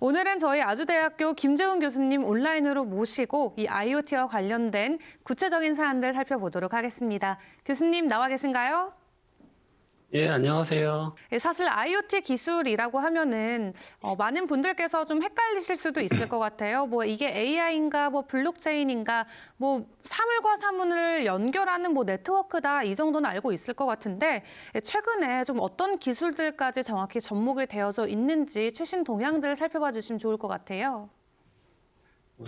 오늘은 저희 아주대학교 김재훈 교수님 온라인으로 모시고 이 IoT와 관련된 구체적인 사안들 살펴보도록 하겠습니다. 교수님 나와 계신가요? 예, 안녕하세요. 예, 사실 IoT 기술이라고 하면은 많은 분들께서 좀 헷갈리실 수도 있을 것 같아요. 뭐 이게 AI인가, 뭐 블록체인인가, 뭐 사물과 사물을 연결하는 뭐 네트워크다 이 정도는 알고 있을 것 같은데 최근에 좀 어떤 기술들까지 정확히 접목이 되어져 있는지 최신 동향들 살펴봐 주시면 좋을 것 같아요.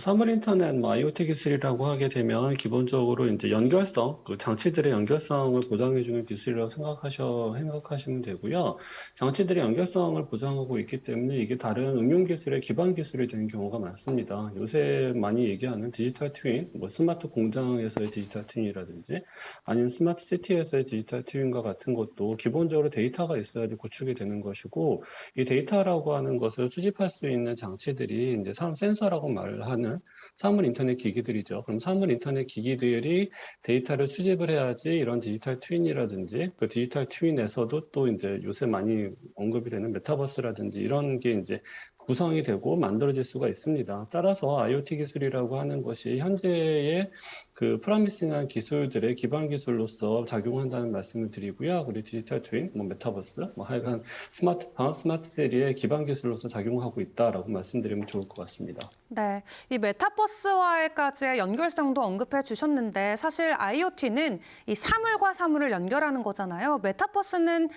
사물 인터넷, IoT 기술이라고 하게 되면 기본적으로 이제 연결성, 그 장치들의 연결성을 보장해주는 기술이라고 생각하시면 되고요. 장치들의 연결성을 보장하고 있기 때문에 이게 다른 응용 기술의 기반 기술이 되는 경우가 많습니다. 요새 많이 얘기하는 디지털 트윈, 뭐 스마트 공장에서의 디지털 트윈이라든지 아니면 스마트 시티에서의 디지털 트윈과 같은 것도 기본적으로 데이터가 있어야지 구축이 되는 것이고 이 데이터라고 하는 것을 수집할 수 있는 장치들이 이제 센서라고 말하는 사물 인터넷 기기들이죠. 그럼 사물 인터넷 기기들이 데이터를 수집을 해야지 이런 디지털 트윈이라든지 그 디지털 트윈에서도 또 이제 요새 많이 언급이 되는 메타버스라든지 이런 게 이제 구성이 되고 만들어질 수가 있습니다. 따라서 IoT 기술이라고 하는 것이 현재의 그 프로미싱한 기술들의 기반 기술로서 작용한다는 말씀을 드리고요. 그리고 디지털 트윈, 뭐 메타버스, 뭐 하여간 스마트 시리의 기반 기술로서 작용하고 있다라고 말씀드리면 좋을 것 같습니다. 네, 이 메타버스와의까지의 연결성도 언급해 주셨는데 사실 IoT는 이 사물과 사물을 연결하는 거잖아요. 메타버스는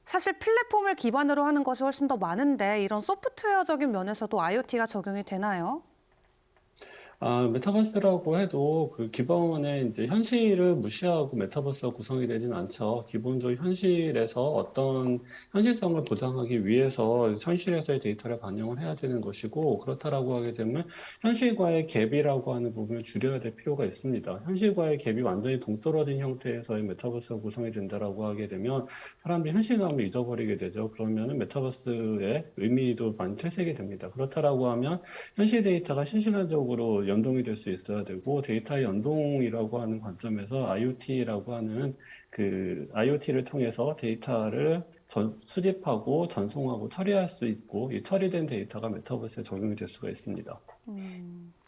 사실 플랫폼을 기반으로 하는 것이 훨씬 더 많은데 이런 소프트웨어적인 면에서도 IoT가 적용이 되나요? 메타버스라고 해도 그 기본의 이제 현실을 무시하고 메타버스가 구성이 되진 않죠. 기본적으로 현실에서 어떤 현실성을 보장하기 위해서 현실에서의 데이터를 반영을 해야 되는 것이고, 그렇다라고 하게 되면 현실과의 갭이라고 하는 부분을 줄여야 될 필요가 있습니다. 현실과의 갭이 완전히 동떨어진 형태에서의 메타버스가 구성이 된다라고 하게 되면 사람들이 현실감을 잊어버리게 되죠. 그러면은 메타버스의 의미도 많이 퇴색이 됩니다. 그렇다라고 하면 현실 데이터가 실시간적으로 연동이 될 수 있어야 되고 데이터의 연동이라고 하는 관점에서 IoT라고 하는 그 IoT를 통해서 데이터를 수집하고 전송하고 처리할 수 있고 이 처리된 데이터가 메타버스에 적용이 될 수가 있습니다.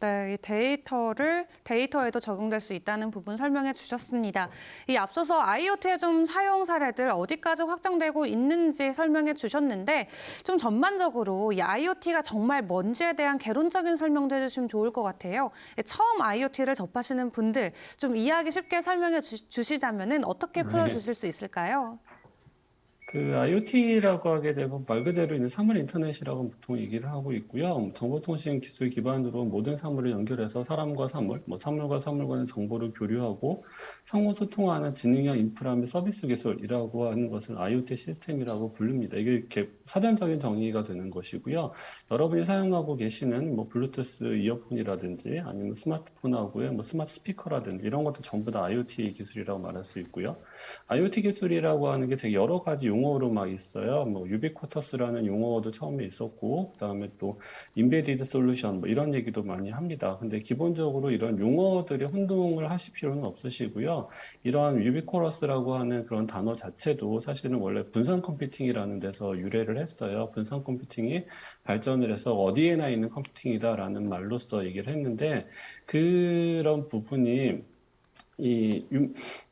네, 이 데이터에도 적용될 수 있다는 부분 설명해 주셨습니다. 이 앞서서 IoT의 좀 사용 사례들 어디까지 확장되고 있는지 설명해 주셨는데 좀 전반적으로 이 IoT가 정말 뭔지에 대한 개론적인 설명도 해주시면 좋을 것 같아요. 처음 IoT를 접하시는 분들 좀 이해하기 쉽게 설명해 주시자면은 어떻게 네. 풀어주실 수 있을까요? 그 IoT라고 하게 되면 말 그대로 있는 사물 인터넷이라고 보통 얘기를 하고 있고요. 정보통신 기술 기반으로 모든 사물을 연결해서 사람과 사물, 뭐 사물과 사물 간의 정보를 교류하고 상호 소통하는 지능형 인프라 및 서비스 기술이라고 하는 것을 IoT 시스템이라고 부릅니다. 이게 이렇게 사전적인 정의가 되는 것이고요. 여러분이 사용하고 계시는 뭐 블루투스 이어폰이라든지 아니면 스마트폰하고의 뭐 스마트 스피커라든지 이런 것도 전부 다 IoT 기술이라고 말할 수 있고요. IoT 기술이라고 하는 게 되게 여러 가지 용어로 막 있어요. 뭐 유비쿼터스라는 용어도 처음에 있었고, 그다음에 또 인베디드 솔루션 뭐 이런 얘기도 많이 합니다. 근데 기본적으로 이런 용어들이 혼동을 하실 필요는 없으시고요. 이러한 유비쿼터스라고 하는 그런 단어 자체도 사실은 원래 분산 컴퓨팅이라는 데서 유래를 했어요. 분산 컴퓨팅이 발전을 해서 어디에나 있는 컴퓨팅이다라는 말로써 얘기를 했는데 그런 부분이 이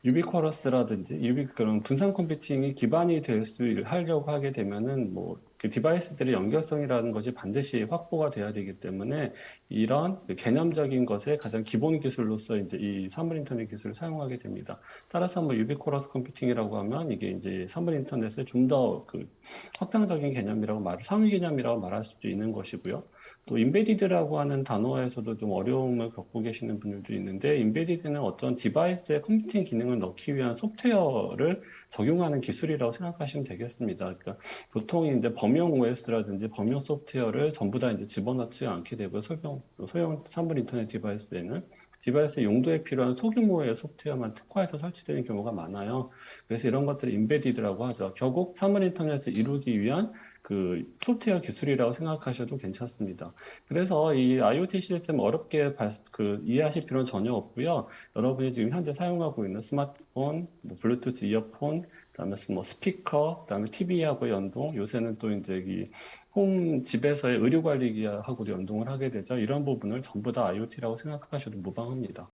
유비쿼러스라든지 그런 분산 컴퓨팅이 기반이 될 수 하려고 하게 되면은 뭐 그 디바이스들의 연결성이라는 것이 반드시 확보가 돼야 되기 때문에 이런 그 개념적인 것의 가장 기본 기술로서 이제 이 사물 인터넷 기술을 사용하게 됩니다. 따라서 뭐 유비쿼러스 컴퓨팅이라고 하면 이게 이제 사물 인터넷의 좀 더 그 확장적인 개념이라고 상위 개념이라고 말할 수도 있는 것이고요. 또 인베디드라고 하는 단어에서도 좀 어려움을 겪고 계시는 분들도 있는데 인베디드는 어떤 디바이스에 컴퓨팅 기능을 넣기 위한 소프트웨어를 적용하는 기술이라고 생각하시면 되겠습니다. 그러니까 보통 이제 범용 OS라든지 범용 소프트웨어를 전부 다 이제 집어넣지 않게 되고요. 소형 산물 인터넷 디바이스에는 디바이스 용도에 필요한 소규모의 소프트웨어만 특화해서 설치되는 경우가 많아요. 그래서 이런 것들을 인베디드라고 하죠. 결국 사물 인터넷을 이루기 위한 그 소프트웨어 기술이라고 생각하셔도 괜찮습니다. 그래서 이 IoT 시스템 어렵게 이해하실 필요는 전혀 없고요. 여러분이 지금 현재 사용하고 있는 스마트폰, 뭐 블루투스 이어폰, 그다음에 뭐 스피커, 그다음에 TV하고 연동, 요새는 또 이제 이 홈 집에서의 의료 관리하고도 연동을 하게 되죠. 이런 부분을 전부 다 IoT라고 생각하셔도 무방합니다.